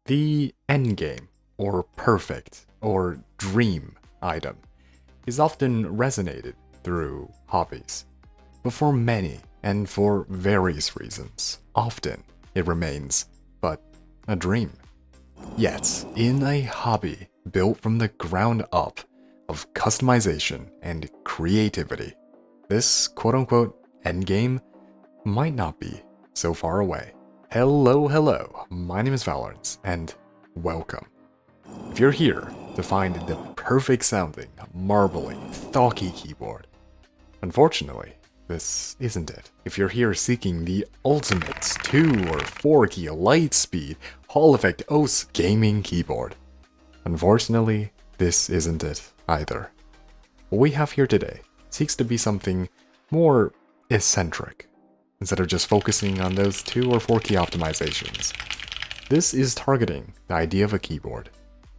The endgame, or perfect, or dream item is often resonated through hobbies. But for many, and for various reasons, often it remains but a dream. Yet, in a hobby built from the ground up of customization and creativity, this quote-unquote endgame might not be so far away. Hello, my name is Valorance, and welcome. If you're here to find the perfect sounding, marbly, thocky keyboard, unfortunately, this isn't it. If you're here seeking the ultimate 2 or 4 key light speed Hall effect OS gaming keyboard, unfortunately, this isn't it either. What we have here today seeks to be something more eccentric. Instead of just focusing on those 2 or 4 key optimizations, this is targeting the idea of a keyboard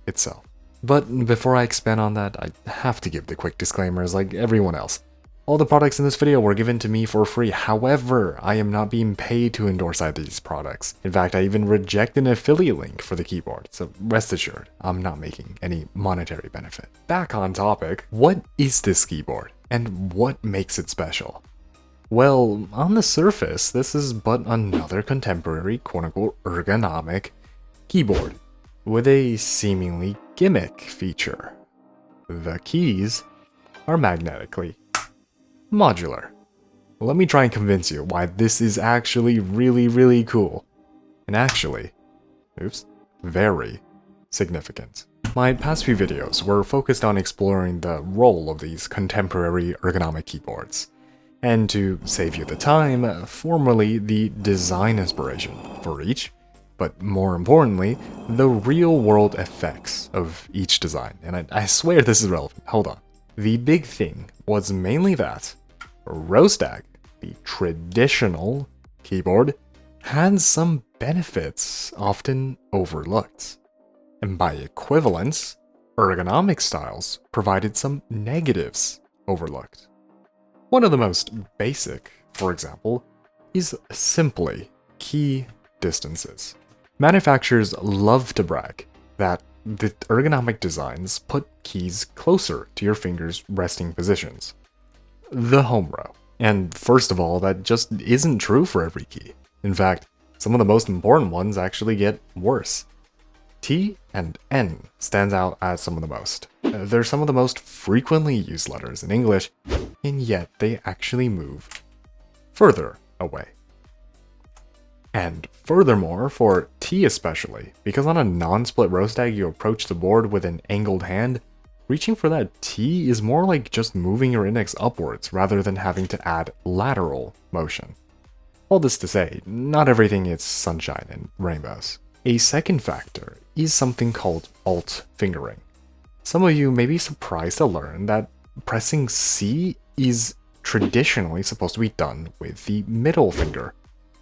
itself. But before I expand on that, I have to give the quick disclaimers like everyone else. All the products in this video were given to me for free, however, I am not being paid to endorse either of these products. In fact, I even reject an affiliate link for the keyboard, so rest assured, I'm not making any monetary benefit. Back on topic, what is this keyboard, and what makes it special? Well, on the surface, this is but another contemporary quote-unquote ergonomic keyboard with a seemingly gimmick feature. The keys are magnetically modular. Let me try and convince you why this is actually really cool. And actually, very significant. My past few videos were focused on exploring the role of these contemporary ergonomic keyboards. And to save you the time, formally the design inspiration for each, but more importantly, the real-world effects of each design. And I swear this is relevant. Hold on. The big thing was mainly that Rostag, the traditional keyboard, had some benefits often overlooked. And by equivalence, ergonomic styles provided some negatives overlooked. One of the most basic, for example, is simply key distances. Manufacturers love to brag that the ergonomic designs put keys closer to your fingers' resting positions. The home row. And first of all, that just isn't true for every key. In fact, some of the most important ones actually get worse. T and N stands out as some of the most. They're some of the most frequently used letters in English, and yet they actually move further away. And furthermore, for T especially, because on a non-split Rostag you approach the board with an angled hand, reaching for that T is more like just moving your index upwards rather than having to add lateral motion. All this to say, not everything is sunshine and rainbows. A second factor is something called alt fingering. Some of you may be surprised to learn that pressing C is traditionally supposed to be done with the middle finger.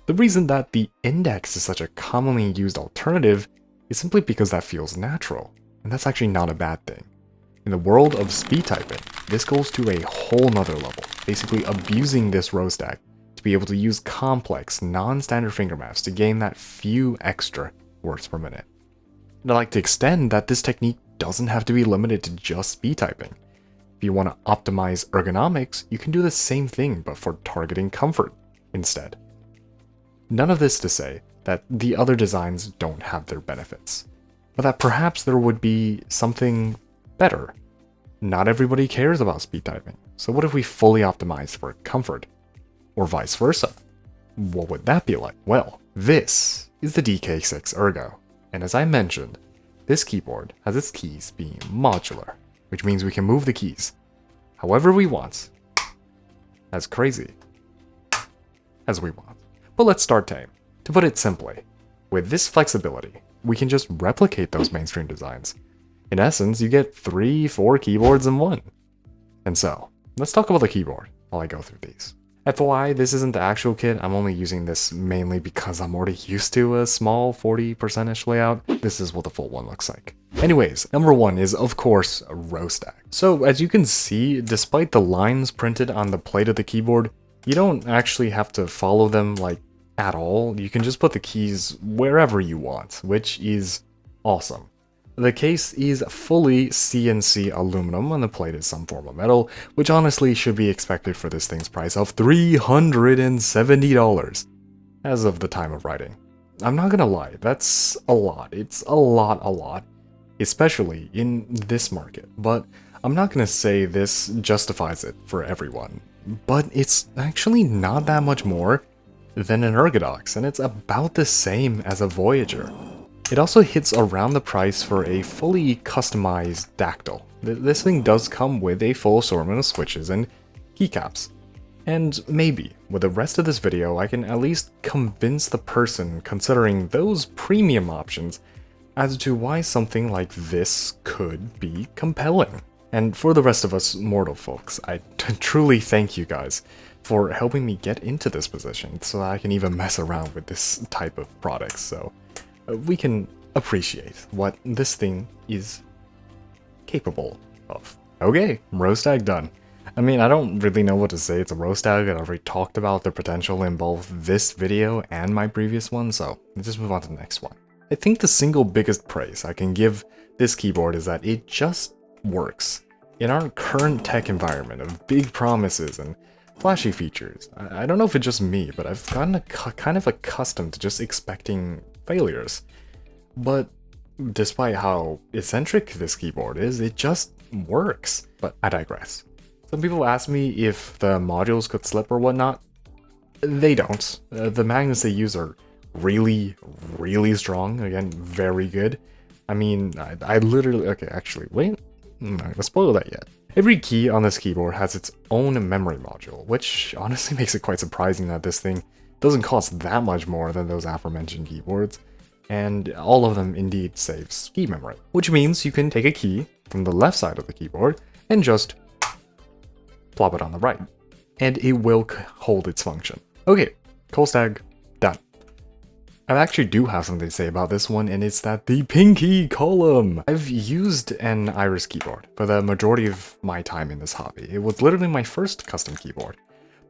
The reason that the index is such a commonly used alternative is simply because that feels natural, and that's actually not a bad thing. In the world of speed typing, this goes to a whole nother level, basically abusing this Rostag to be able to use complex, non-standard finger maps to gain that few extra words per minute. And I'd like to extend that this technique doesn't have to be limited to just speed typing. If you want to optimize ergonomics, you can do the same thing but for targeting comfort instead. None of this to say that the other designs don't have their benefits, but that perhaps there would be something better. Not everybody cares about speed typing, so what if we fully optimize for comfort? Or vice versa? What would that be like? Well, this is the DK6 Ergo, and as I mentioned, this keyboard has its keys being modular, which means we can move the keys however we want, as crazy as we want. But let's start tame. To put it simply, with this flexibility, we can just replicate those mainstream designs. In essence, you get 3-4 keyboards in one. And so, let's talk about the keyboard while I go through these. FYI, this isn't the actual kit, I'm only using this mainly because I'm already used to a small 40%-ish layout. This is what the full one looks like. Anyways, number 1 is of course a Rostag. So as you can see, despite the lines printed on the plate of the keyboard, you don't actually have to follow them like at all. You can just put the keys wherever you want, which is awesome. The case is fully CNC aluminum and the plate is some form of metal, which honestly should be expected for this thing's price of $370 as of the time of writing. I'm not gonna lie, that's a lot. It's a lot, especially in this market, but I'm not gonna say this justifies it for everyone. But it's actually not that much more than an Ergodox, and it's about the same as a Voyager. It also hits around the price for a fully customized Dactyl. This thing does come with a full assortment of switches and keycaps. And maybe, with the rest of this video, I can at least convince the person considering those premium options as to why something like this could be compelling. And for the rest of us mortal folks, I truly thank you guys for helping me get into this position so that I can even mess around with this type of products, so we can appreciate what this thing is capable of. Okay, roast tag done. I mean, I don't really know what to say. It's a roast tag, and I already talked about the potential in both this video and my previous one, so let's just move on to the next one. I think the single biggest praise I can give this keyboard is that it just works. In our current tech environment of big promises and flashy features, I don't know if it's just me, but I've gotten kind of accustomed to just expecting failures. But despite how eccentric this keyboard is, it just works. But I digress. Some people ask me if the modules could slip or whatnot. They don't. The magnets they use are really strong. Again, very good. I mean, I literally... Okay, actually, wait. I'm not gonna spoil that yet. Every key on this keyboard has its own memory module, which honestly makes it quite surprising that this thing doesn't cost that much more than those aforementioned keyboards, and all of them indeed saves key memory. Which means you can take a key from the left side of the keyboard and just plop it on the right, and it will hold its function. Okay, cold tag done. I actually do have something to say about this one, and it's that the pinky column. I've used an Iris keyboard for the majority of my time in this hobby. It was literally my first custom keyboard.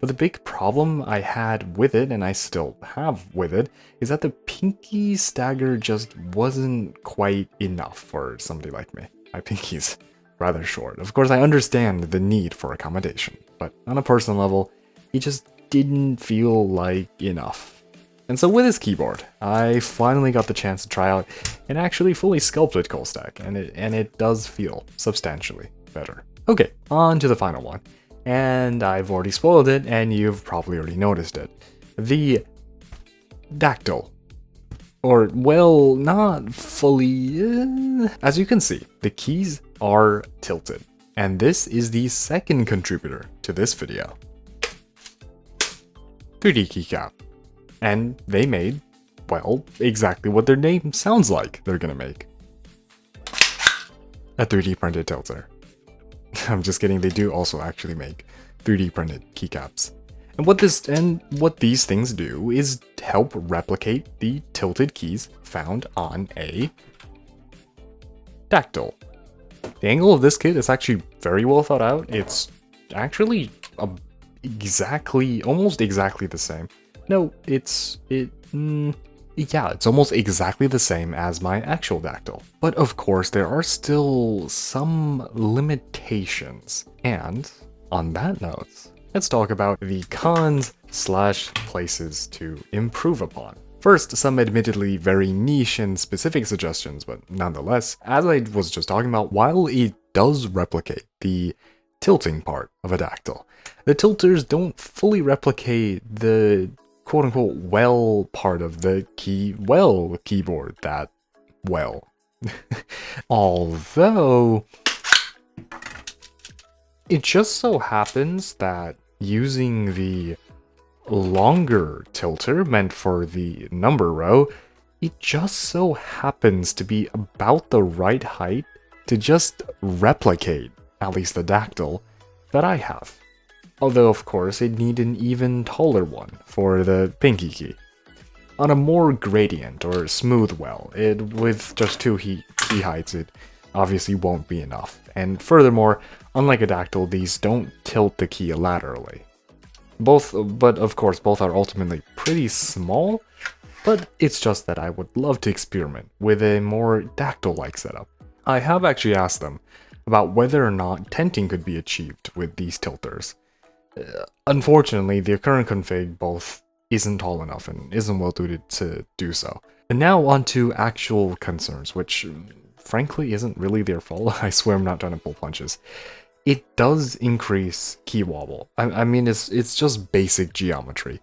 But the big problem I had with it, and I still have with it, is that the pinky stagger just wasn't quite enough for somebody like me. My pinky's rather short. Of course, I understand the need for accommodation, but on a personal level, it just didn't feel like enough. And so with this keyboard, I finally got the chance to try out an actually fully sculpted Coldstack, and it does feel substantially better. Okay, on to the final one. And I've already spoiled it, and you've probably already noticed it. The Dactyl. Or, well, not fully... As you can see, the keys are tilted. And this is the second contributor to this video. 3D Keycap. And they made, well, exactly what their name sounds like they're gonna make. A 3D printed tilter. I'm just kidding, they do also actually make 3D printed keycaps. And what these things do is help replicate the tilted keys found on a Dactyl. The angle of this kit is actually very well thought out. It's actually almost exactly the same. No, it's almost exactly the same as my actual Dactyl. But of course, there are still some limitations. And on that note, let's talk about the cons / places to improve upon. First, some admittedly very niche and specific suggestions, but nonetheless, as I was just talking about, while it does replicate the tilting part of a Dactyl, the tilters don't fully replicate the quote-unquote well part of the keyboard that well. Although, it just so happens that using the longer tilter meant for the number row, it just so happens to be about the right height to just replicate, at least the Dactyl, that I have. Although, of course, it need an even taller one for the pinky key. On a more gradient or smooth well, with just two key heights, it obviously won't be enough. And furthermore, unlike a Dactyl, these don't tilt the key laterally. But of course, both are ultimately pretty small, but it's just that I would love to experiment with a more dactyl-like setup. I have actually asked them about whether or not tenting could be achieved with these tilters. Unfortunately, the current config both isn't tall enough and isn't well suited to do so. And now on to actual concerns, which frankly isn't really their fault. I swear I'm not trying to pull punches. It does increase key wobble. I mean, it's just basic geometry.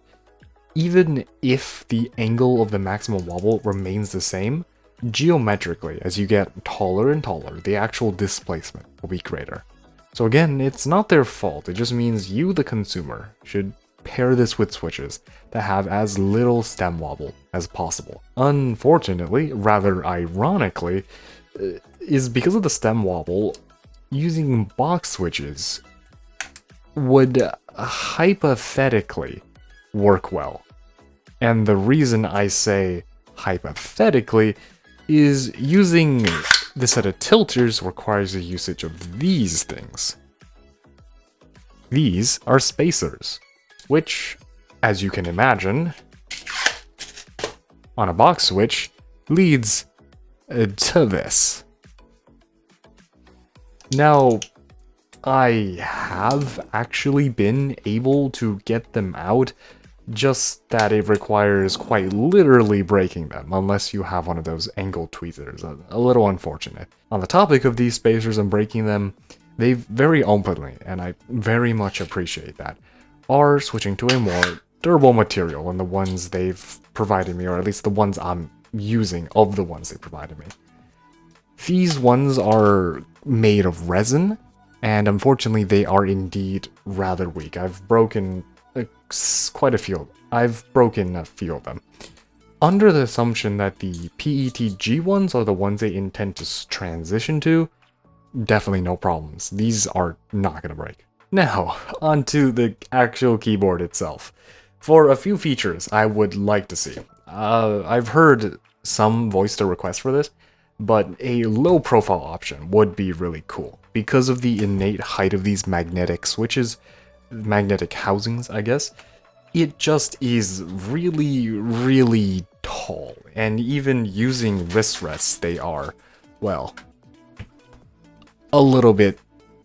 Even if the angle of the maximum wobble remains the same, geometrically, as you get taller and taller, the actual displacement will be greater. So again, it's not their fault, it just means you, the consumer, should pair this with switches that have as little stem wobble as possible. Unfortunately, rather ironically, is because of the stem wobble, using box switches would hypothetically work well. And the reason I say hypothetically is using this set of tilters requires the usage of these things. These are spacers, which, as you can imagine, on a box switch, leads to this. Now, I have actually been able to get them out, just that it requires quite literally breaking them, unless you have one of those angle tweezers. A little unfortunate. On the topic of these spacers and breaking them, they very openly, and I very much appreciate that, are switching to a more durable material than the ones they've provided me, or at least the ones I'm using of the ones they provided me. These ones are made of resin, and unfortunately they are indeed rather weak. I've broken quite a few. I've broken a few of them. Under the assumption that the PETG ones are the ones they intend to transition to, definitely no problems. These are not going to break. Now, onto the actual keyboard itself. For a few features I would like to see. I've heard some voice the request for this, but a low profile option would be really cool. Because of the innate height of these magnetic switches, magnetic housings, I guess, it just is really, really tall. And even using wrist rests, they are, well, a little bit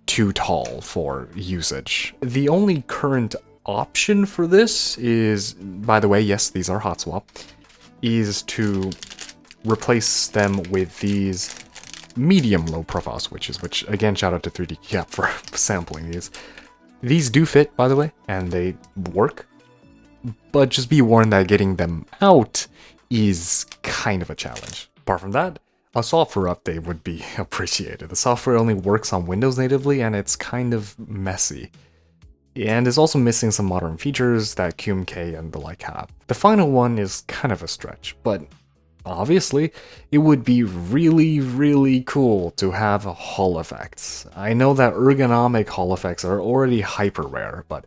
too tall for usage. The only current option for this is, by the way, yes, these are hot swap, is to replace them with these medium low profile switches, which again, shout out to 3D Keycap for sampling these. These do fit, by the way, and they work, but just be warned that getting them out is kind of a challenge. Apart from that, a software update would be appreciated. The software only works on Windows natively, and it's kind of messy. And is also missing some modern features that QMK and the like have. The final one is kind of a stretch, but obviously, it would be really, really cool to have Hall effects. I know that ergonomic Hall effects are already hyper rare, but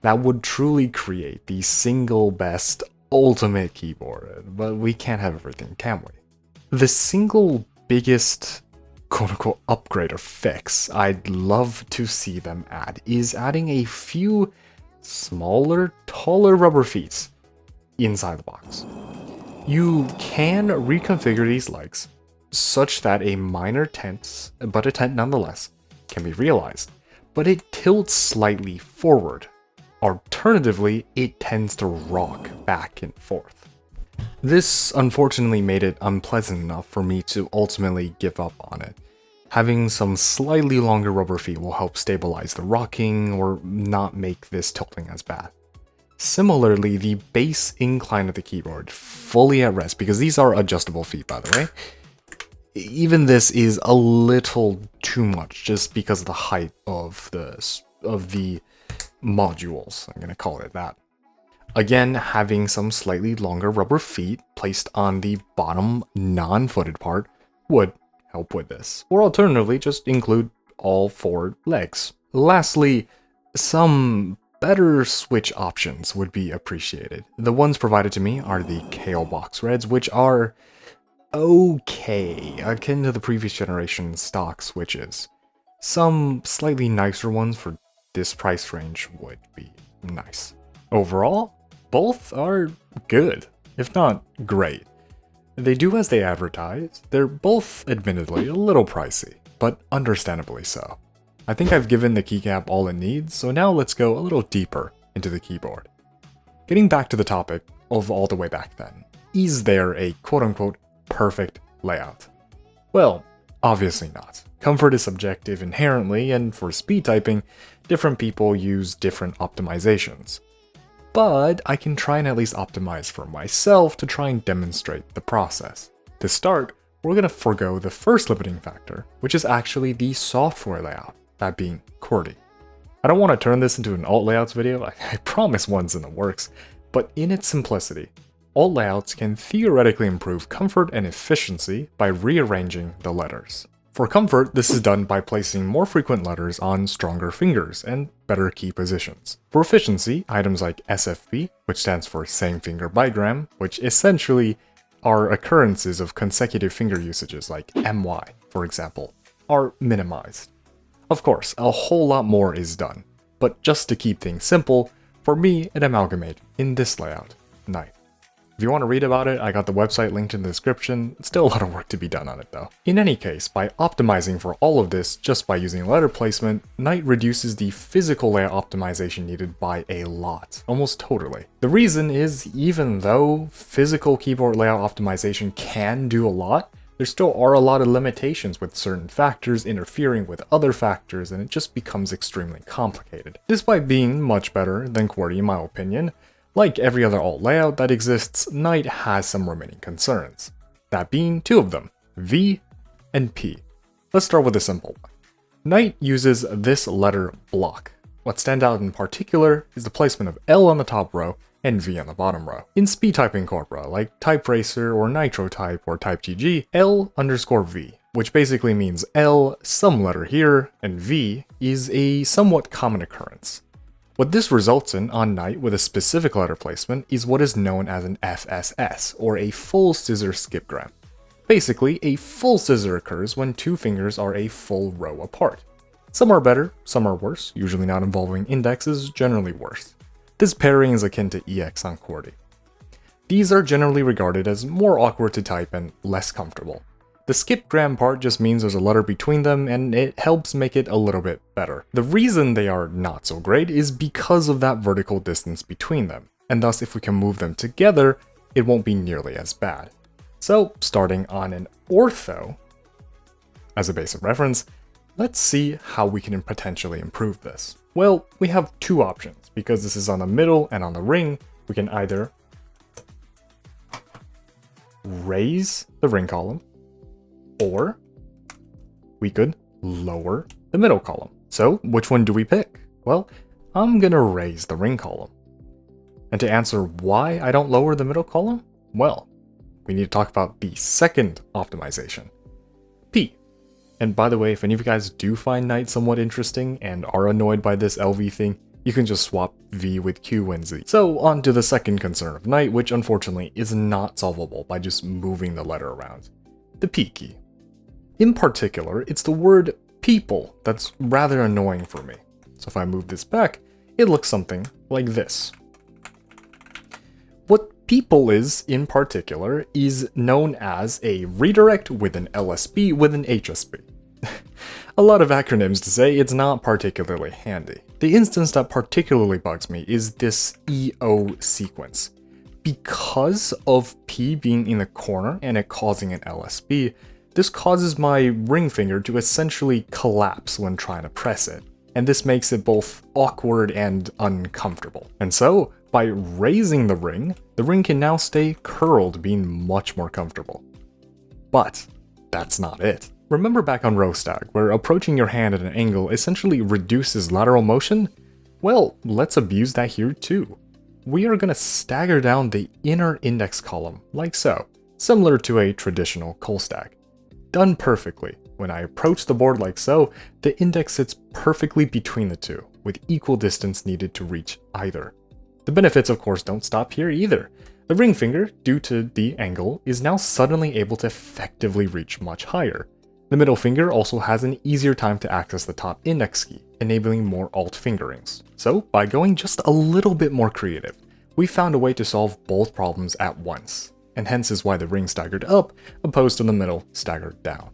that would truly create the single best ultimate keyboard. But we can't have everything, can we? The single biggest quote-unquote upgrade or fix I'd love to see them add is adding a few smaller, taller rubber feet inside the box. You can reconfigure these legs such that a minor tent, but a tent nonetheless, can be realized, but it tilts slightly forward. Alternatively, it tends to rock back and forth. This unfortunately made it unpleasant enough for me to ultimately give up on it. Having some slightly longer rubber feet will help stabilize the rocking or not make this tilting as bad. Similarly, the base incline of the keyboard, fully at rest, because these are adjustable feet, by the way, even this is a little too much just because of the height of the modules, I'm gonna call it that. Again, having some slightly longer rubber feet placed on the bottom non-footed part would help with this. Or alternatively, just include all 4 legs. Lastly, some better switch options would be appreciated. The ones provided to me are the KO box reds, which are okay, akin to the previous generation stock switches. Some slightly nicer ones for this price range would be nice. Overall, both are good. if not great. They do as they advertise. They're both admittedly a little pricey, but understandably so. I think I've given the keycap all it needs, so now let's go a little deeper into the keyboard. Getting back to the topic of all the way back then, is there a quote-unquote perfect layout? Well, obviously not. Comfort is subjective inherently, and for speed typing, different people use different optimizations. But I can try and at least optimize for myself to try and demonstrate the process. To start, we're going to forego the first limiting factor, which is actually the software layout, that being QWERTY. I don't want to turn this into an alt layouts video, I promise one's in the works, but in its simplicity, alt layouts can theoretically improve comfort and efficiency by rearranging the letters. For comfort, this is done by placing more frequent letters on stronger fingers and better key positions. For efficiency, items like SFB, which stands for same finger bigram, which essentially are occurrences of consecutive finger usages like MY, for example, are minimized. Of course, a whole lot more is done, but just to keep things simple, for me, it amalgamated in this layout, Knight. If you want to read about it, I got the website linked in the description. It's still a lot of work to be done on it though. In any case, by optimizing for all of this just by using letter placement, Knight reduces the physical layout optimization needed by a lot, almost totally. The reason is, even though physical keyboard layout optimization can do a lot, there still are a lot of limitations with certain factors interfering with other factors, and it just becomes extremely complicated. Despite being much better than QWERTY in my opinion, like every other alt layout that exists, Knight has some remaining concerns. That being two of them, V and P. Let's start with a simple one. Knight uses this letter block. What stands out in particular is the placement of L on the top row and V on the bottom row. In speed typing corpora, like Type Racer or Nitro Type or Type GG, L_V, which basically means L, some letter here, and V is a somewhat common occurrence. What this results in on Knight with a specific letter placement is what is known as an FSS, or a full scissor skipgram. Basically, a full scissor occurs when two fingers are a full row apart. Some are better, some are worse, usually not involving indexes, generally worse. This pairing is akin to EX on QWERTY. These are generally regarded as more awkward to type and less comfortable. The skipgram part just means there's a letter between them and it helps make it a little bit better. The reason they are not so great is because of that vertical distance between them, and thus if we can move them together, it won't be nearly as bad. So starting on an ortho, as a base of reference, let's see how we can potentially improve this. Well, we have two options. Because this is on the middle and on the ring, we can either raise the ring column, or we could lower the middle column. So which one do we pick? Well, I'm gonna raise the ring column. And to answer why I don't lower the middle column, well, we need to talk about the second optimization, P. And by the way, if any of you guys do find Knight somewhat interesting and are annoyed by this LV thing, you can just swap V with Q and Z. So on to the second concern of Knight, which unfortunately is not solvable by just moving the letter around, the P key. In particular, it's the word people that's rather annoying for me. So if I move this back, it looks something like this. What people is, in particular, is known as a redirect with an LSB with an HSB. A lot of acronyms to say, it's not particularly handy. The instance that particularly bugs me is this EO sequence. Because of P being in the corner and it causing an LSB, this causes my ring finger to essentially collapse when trying to press it, and this makes it both awkward and uncomfortable. And so, by raising the ring can now stay curled, being much more comfortable. But that's not it. Remember back on row stag, where approaching your hand at an angle essentially reduces lateral motion? Well, let's abuse that here too. We are gonna stagger down the inner index column, like so, similar to a traditional col stag. Done perfectly. When I approach the board like so, the index sits perfectly between the two, with equal distance needed to reach either. The benefits of course don't stop here either. The ring finger, due to the angle, is now suddenly able to effectively reach much higher. The middle finger also has an easier time to access the top index key, enabling more alt fingerings. So by going just a little bit more creative, we found a way to solve both problems at once, and hence is why the ring staggered up, opposed to the middle staggered down.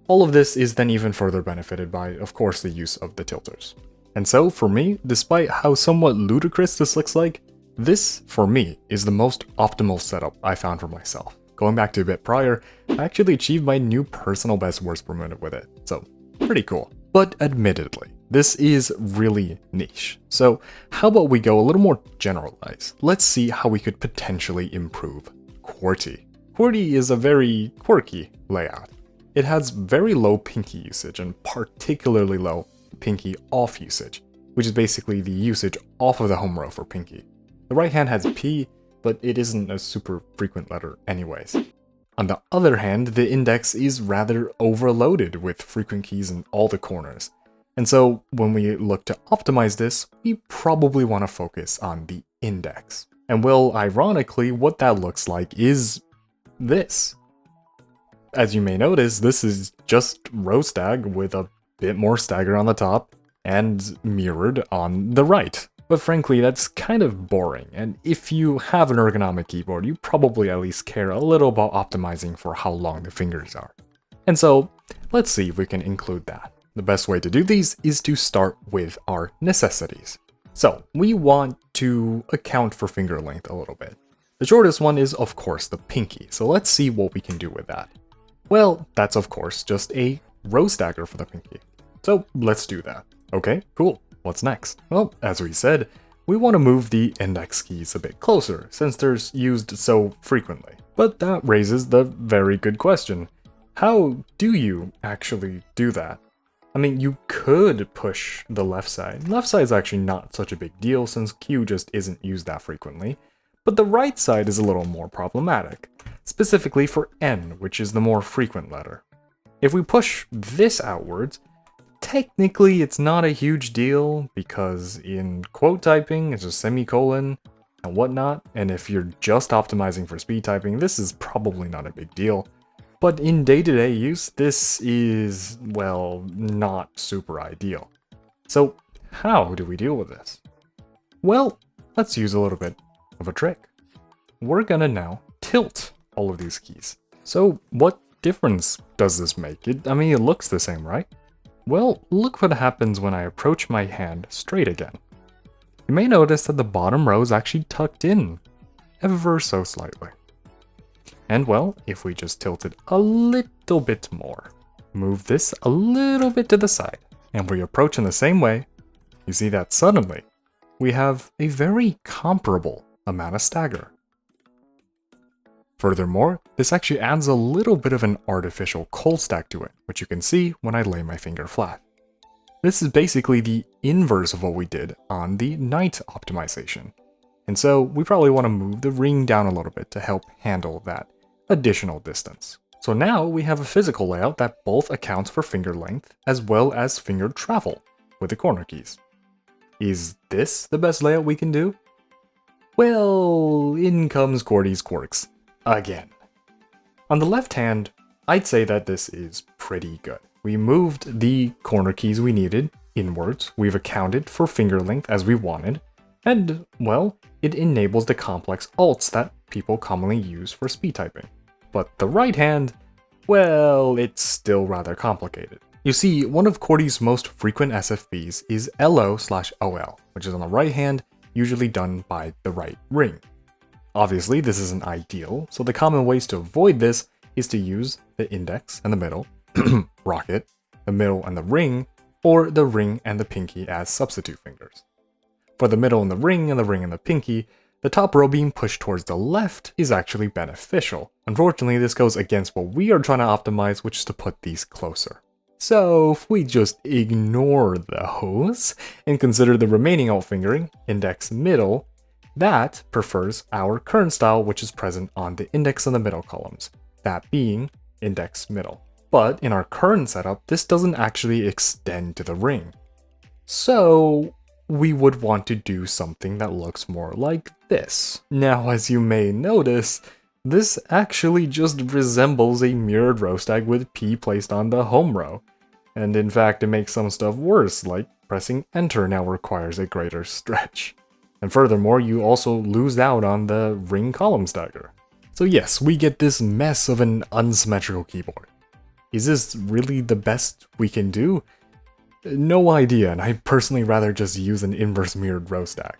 All of this is then even further benefited by, of course, the use of the tilters. And so, for me, despite how somewhat ludicrous this looks like, this, for me, is the most optimal setup I found for myself. Going back to a bit prior, I actually achieved my new personal best worst per minute with it, so pretty cool. But admittedly, this is really niche. So how about we go a little more generalized? Let's see how we could potentially improve QWERTY. QWERTY is a very quirky layout. It has very low pinky usage and particularly low pinky off usage, which is basically the usage off of the home row for pinky. The right hand has P, but it isn't a super frequent letter anyways. On the other hand, the index is rather overloaded with frequent keys in all the corners. And so when we look to optimize this, we probably want to focus on the index. And well, ironically, what that looks like is this. As you may notice, this is just row stag with a bit more stagger on the top and mirrored on the right. But frankly, that's kind of boring, and if you have an ergonomic keyboard, you probably at least care a little about optimizing for how long the fingers are. And so, let's see if we can include that. The best way to do these is to start with our necessities. So, we want to account for finger length a little bit. The shortest one is, of course, the pinky, so let's see what we can do with that. Well, that's of course just a row stagger for the pinky. So, let's do that. Okay, cool. What's next? Well, as we said, we want to move the index keys a bit closer, since they're used so frequently. But that raises the very good question. How do you actually do that? I mean, you could push the left side. Left side is actually not such a big deal, since Q just isn't used that frequently. But the right side is a little more problematic, specifically for N, which is the more frequent letter. If we push this outwards, technically, it's not a huge deal because in quote typing, it's a semicolon and whatnot, and if you're just optimizing for speed typing, this is probably not a big deal. But in day-to-day use, this is, well, not super ideal. So how do we deal with this? Well, let's use a little bit of a trick. We're gonna now tilt all of these keys. So what difference does this make? It looks the same, right? Well, look what happens when I approach my hand straight again. You may notice that the bottom row is actually tucked in, ever so slightly. And well, if we just tilt it a little bit more, move this a little bit to the side, and we approach in the same way, you see that suddenly, we have a very comparable amount of stagger. Furthermore, this actually adds a little bit of an artificial cold stack to it, which you can see when I lay my finger flat. This is basically the inverse of what we did on the night optimization. And so we probably want to move the ring down a little bit to help handle that additional distance. So now we have a physical layout that both accounts for finger length as well as finger travel with the corner keys. Is this the best layout we can do? Well, in comes QWERTY's quirks. Again. On the left hand, I'd say that this is pretty good. We moved the corner keys we needed inwards, we've accounted for finger length as we wanted, and, well, it enables the complex alts that people commonly use for speed typing. But the right hand, well, it's still rather complicated. You see, one of QWERTY's most frequent SFBs is LO/OL, which is on the right hand, usually done by the right ring. Obviously, this isn't ideal, so the common ways to avoid this is to use the index and the middle, rocket, the middle and the ring, or the ring and the pinky as substitute fingers. For the middle and the ring and the pinky, the top row being pushed towards the left is actually beneficial. Unfortunately, this goes against what we are trying to optimize, which is to put these closer. So if we just ignore those and consider the remaining alt fingering, index middle, that prefers our current style, which is present on the index and the middle columns, that being index middle. But in our current setup, this doesn't actually extend to the ring. So we would want to do something that looks more like this. Now, as you may notice, this actually just resembles a mirrored row stack with P placed on the home row. And in fact, it makes some stuff worse, like pressing enter now requires a greater stretch. And furthermore, you also lose out on the ring column stagger. So yes, we get this mess of an unsymmetrical keyboard. Is this really the best we can do? No idea, and I'd personally rather just use an inverse mirrored row stack.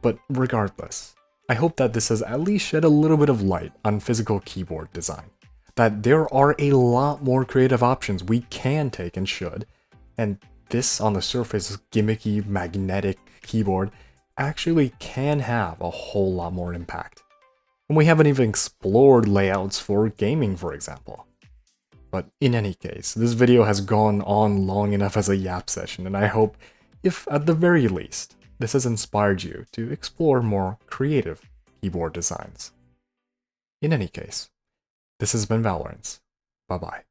But regardless, I hope that this has at least shed a little bit of light on physical keyboard design. That there are a lot more creative options we can take and should, and this on the surface gimmicky magnetic keyboard actually can have a whole lot more impact. And we haven't even explored layouts for gaming, for example. But in any case, this video has gone on long enough as a yap session, and I hope, if at the very least, this has inspired you to explore more creative keyboard designs. In any case, this has been Valorance. Bye-bye.